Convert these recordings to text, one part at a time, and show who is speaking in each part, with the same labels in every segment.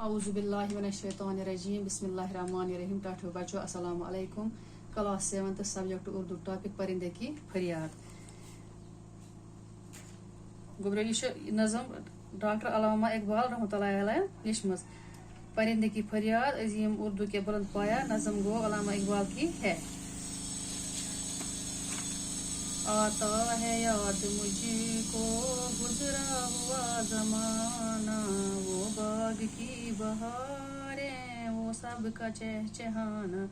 Speaker 1: اعوذ باللہ من الشیطان الرجیم بسم اللہ الرحمن الرحیم. ٹاٹھو بچو السلام علیکم. کلاس 7 سبجیکٹ اردو ٹاپک پرندے کی فریاد. گوبرو یہ نظم ڈاکٹر علامہ اقبال رحمۃ اللہ علیہ لچھمژ. پرندے کی فریاد عظیم اردو کے بلند پایا نظم گو علامہ اقبال کی ہے. آتا ہے یاد مجھ کو گزرا ہوا زمانہ، وہ باغ کی بہاریں وہ سب کا چہچہانا،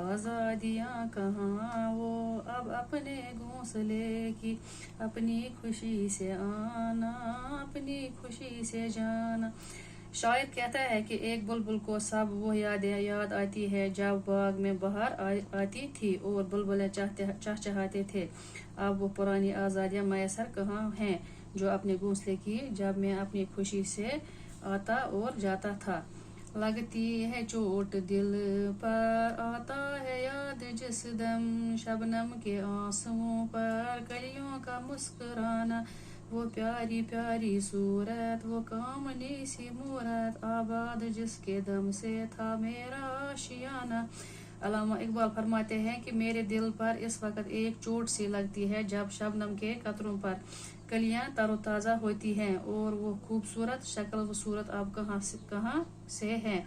Speaker 1: آزادیاں کہاں وہ اب اپنے گھونسلے کی، اپنی خوشی سے آنا اپنی خوشی سے جانا. شاعر کہتا ہے کہ ایک بلبل کو سب وہ یادیں یاد آتی ہے جب باغ میں بہار آتی تھی اور بلبلیں چہچہاتے تھے. اب وہ پرانی آزادیاں میسر کہاں ہیں جو اپنے گھونسلے کی جب میں اپنی خوشی سے آتا اور جاتا تھا. لگتی ہے چوٹ دل پر آتا ہے یاد جس دم، شبنم کے آنسوؤں پر کلیوں کا مسکرانا، وہ پیاری پیاری صورت وہ کامنی سی مورت، آباد جس کے دم سے تھا میرا آشیانہ. علامہ اقبال فرماتے ہیں کہ میرے دل پر اس وقت ایک چوٹ سی لگتی ہے جب شبنم کے قطروں پر کلیاں تر و تازہ ہوتی ہیں اور وہ خوبصورت شکل و صورت اب کہاں سے ہے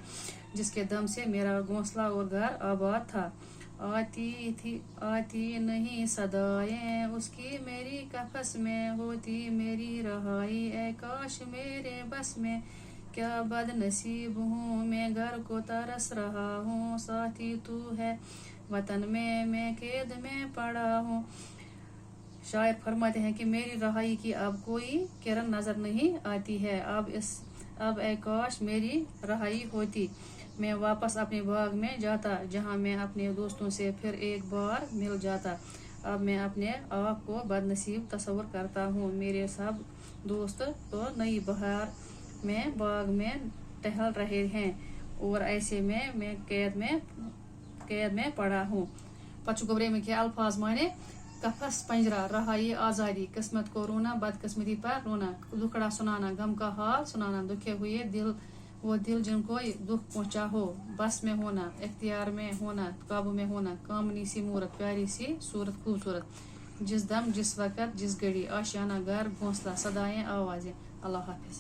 Speaker 1: جس کے دم سے میرا گھونسلہ اور گھر آباد تھا. آتی نہیں صدائیں اس کی میری قفس میں، ہوتی میری رہائی اے کاش میرے بس میں، کیا بد نصیب ہوں میں گھر کو ترس رہا ہوں، ساتھی تو ہے وطن میں قید میں پڑا ہوں. شاعر فرماتے ہیں کہ میری رہائی کی اب کوئی کرن نظر نہیں آتی ہے. اب اے کاش میری رہائی ہوتی، میں واپس اپنے باغ میں جاتا جہاں میں اپنے دوستوں سے پھر ایک بار مل جاتا. اب میں اپنے آپ کو بد نصیب تصور کرتا ہوں. میرے سب دوست تو نئی بہار میں باغ میں ٹہل رہے ہیں اور ایسے میں قید میں پڑا ہوں. پچو گبرے میں کیا الفاظ مانے؟ قفس پنجرا، رہائی آزادی، قسمت کو رونا بدقسمتی پر رونا، دکھڑا سنانا غم کا حال سنانا، دکھے ہوئے دل وہ دل جن کو دکھ پہنچا ہو، بس میں ہونا اختیار میں ہونا قابو میں ہونا، کامنی سی مورت پیاری سی صورت خوبصورت، جس دم جس وقت جس گھڑی، آشیانہ گھر گھونسلہ صدائیں آوازیں. اللہ حافظ.